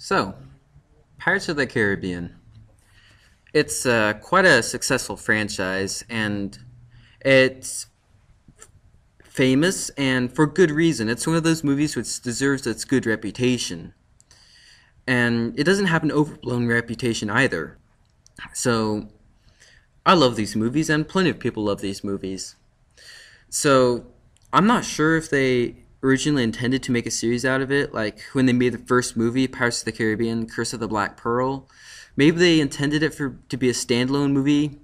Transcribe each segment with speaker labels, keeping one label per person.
Speaker 1: So, Pirates of the Caribbean. It's quite a successful franchise, and it's famous, and for good reason. It's one of those movies which deserves its good reputation. And it doesn't have an overblown reputation either. So, I love these movies, and plenty of people love these movies. So, I'm not sure if they originally intended to make a series out of it, like when they made the first movie, Pirates of the Caribbean, Curse of the Black Pearl. Maybe they intended it to be a standalone movie.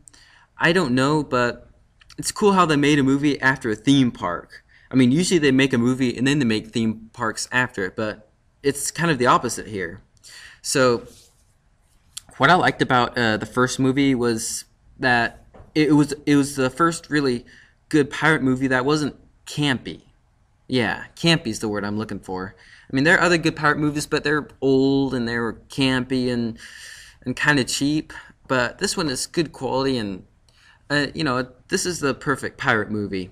Speaker 1: I don't know, but it's cool how they made a movie after a theme park. I mean, usually they make a movie and then they make theme parks after it, but it's kind of the opposite here. So, what I liked about the first movie was that it was the first really good pirate movie that wasn't campy. Yeah, campy is the word I'm looking for. I mean, there are other good pirate movies, but they're old and they're campy and kind of cheap. But this one is good quality, and this is the perfect pirate movie.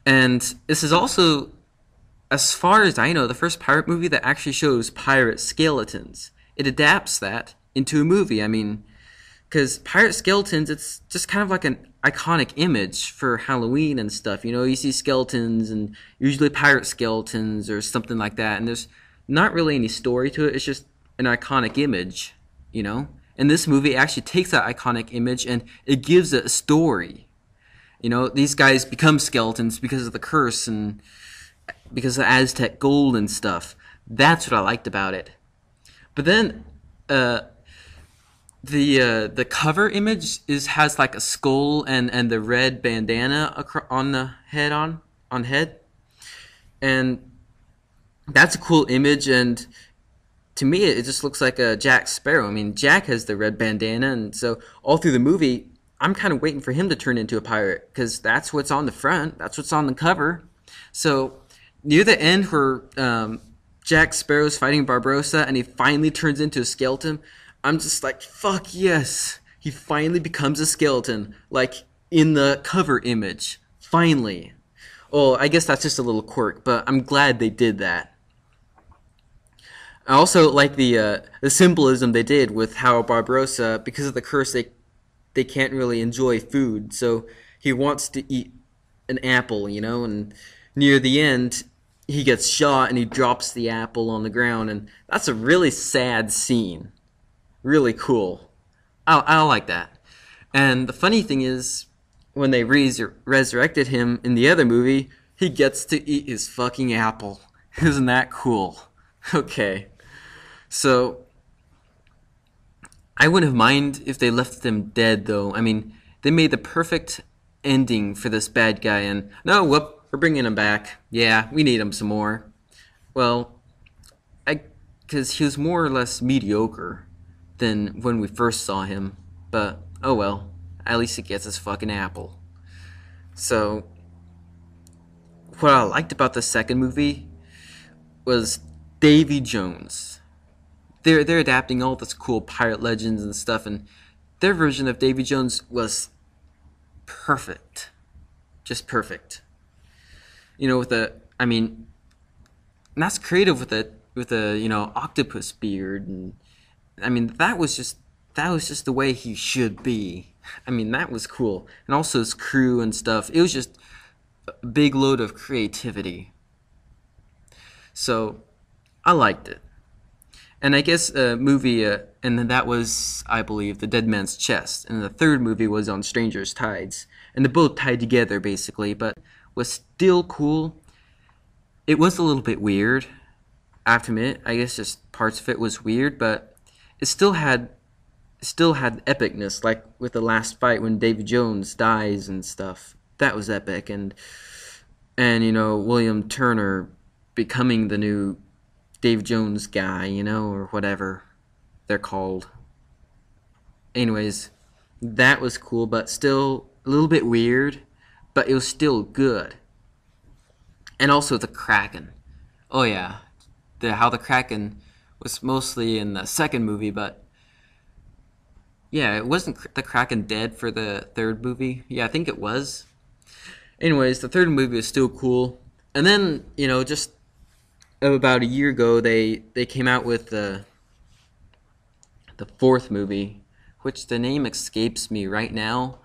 Speaker 1: And this is also, as far as I know, the first pirate movie that actually shows pirate skeletons. It adapts that into a movie. I mean, because pirate skeletons, it's just kind of like an iconic image for Halloween and stuff. You know, you see skeletons and usually pirate skeletons or something like that, and there's not really any story to it. It's just an iconic image, you know? And this movie actually takes that iconic image and it gives it a story. You know, these guys become skeletons because of the curse and because of Aztec gold and stuff. That's what I liked about it. But then, the cover image has like a skull and the red bandana on the head on head, and that's a cool image. And to me, it just looks like a Jack Sparrow. I mean, Jack has the red bandana, and so all through the movie, I'm kind of waiting for him to turn into a pirate because that's what's on the front, that's what's on the cover. So near the end, where Jack Sparrow's fighting Barbarossa and he finally turns into a skeleton, I'm just like, fuck yes. He finally becomes a skeleton, like in the cover image. Finally. Well, I guess that's just a little quirk, but I'm glad they did that. I also like the symbolism they did with how Barbarossa, because of the curse, they can't really enjoy food, so he wants to eat an apple, you know, and near the end, he gets shot and he drops the apple on the ground, and that's a really sad scene. Really cool. I like that. And the funny thing is, when they resurrected him in the other movie, he gets to eat his fucking apple. Isn't that cool? Okay. So, I wouldn't have mind if they left him dead, though. I mean, they made the perfect ending for this bad guy, and no, whoop, we're bringing him back. Yeah, we need him some more. Well, because he was more or less mediocre than when we first saw him, but oh well, at least he gets his fucking apple. So, what I liked about the second movie was Davy Jones. They're adapting all this cool pirate legends and stuff, and their version of Davy Jones was perfect. Just perfect. You know, and that's creative with a octopus beard, and I mean that was just the way he should be. I mean, that was cool. And also his crew and stuff. It was just a big load of creativity. So I liked it. And I guess a movie, and then that was, I believe, The Dead Man's Chest. And the third movie was On Stranger's Tides. And they're both tied together, basically, but was still cool. It was a little bit weird, I have to admit. I guess just parts of it was weird, but it still had epicness, like with the last fight when Davy Jones dies and stuff. That was epic. And William Turner becoming the new Dave Jones guy, or whatever they're called. Anyways, that was cool, but still a little bit weird, but it was still good. And also the Kraken. Oh yeah, how the Kraken was mostly in the second movie, but yeah, it wasn't the Kraken dead for the third movie. Yeah, I think it was. Anyways, the third movie was still cool. And then, just about a year ago, they came out with the fourth movie, which the name escapes me right now,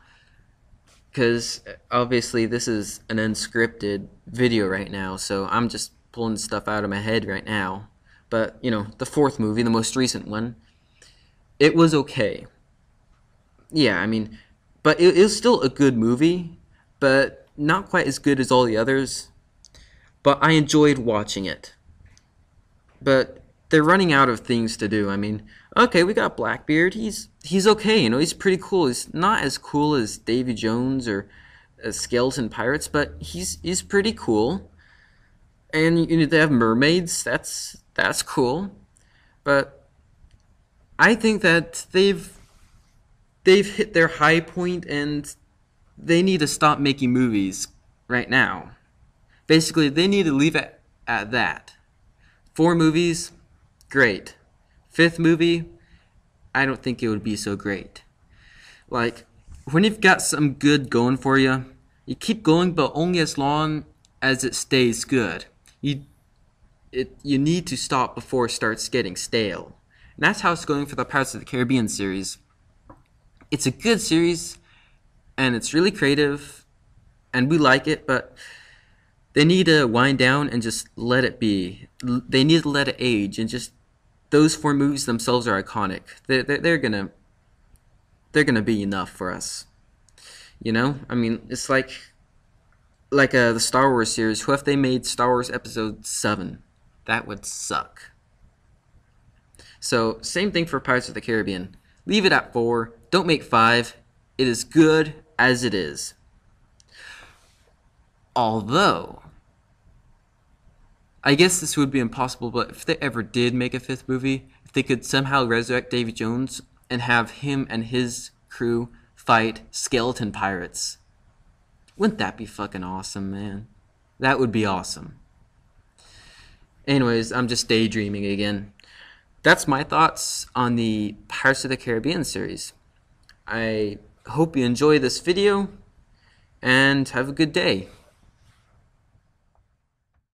Speaker 1: because obviously this is an unscripted video right now, so I'm just pulling stuff out of my head right now. But you know, the fourth movie, the most recent one, it was okay. Yeah, I mean, but it was still a good movie, but not quite as good as all the others. But I enjoyed watching it. But they're running out of things to do. I mean, okay, we got Blackbeard. He's okay, you know, he's pretty cool. He's not as cool as Davy Jones or Skeleton Pirates, but he's pretty cool. And you know, they have mermaids. That's cool. But I think that they've hit their high point and they need to stop making movies right now. Basically, they need to leave it at that. 4 movies, great. 5th movie, I don't think it would be so great. Like, when you've got some good going for you, you keep going, but only as long as it stays good. You need to stop before it starts getting stale. And that's how it's going for the Pirates of the Caribbean series. It's a good series, and it's really creative, and we like it, but they need to wind down and just let it be. They need to let it age, and just those 4 movies themselves are iconic. They're gonna be enough for us. You know, I mean, it's like the Star Wars series. What if they made Star Wars Episode 7? That would suck. So same thing for Pirates of the Caribbean. Leave it at 4. Don't make 5. It is good as it is. Although, I guess this would be impossible, but if they ever did make a 5th movie, if they could somehow resurrect Davy Jones and have him and his crew fight skeleton pirates, wouldn't that be fucking awesome, man? That would be awesome. Anyways, I'm just daydreaming again. That's my thoughts on the Pirates of the Caribbean series. I hope you enjoy this video, and have a good day.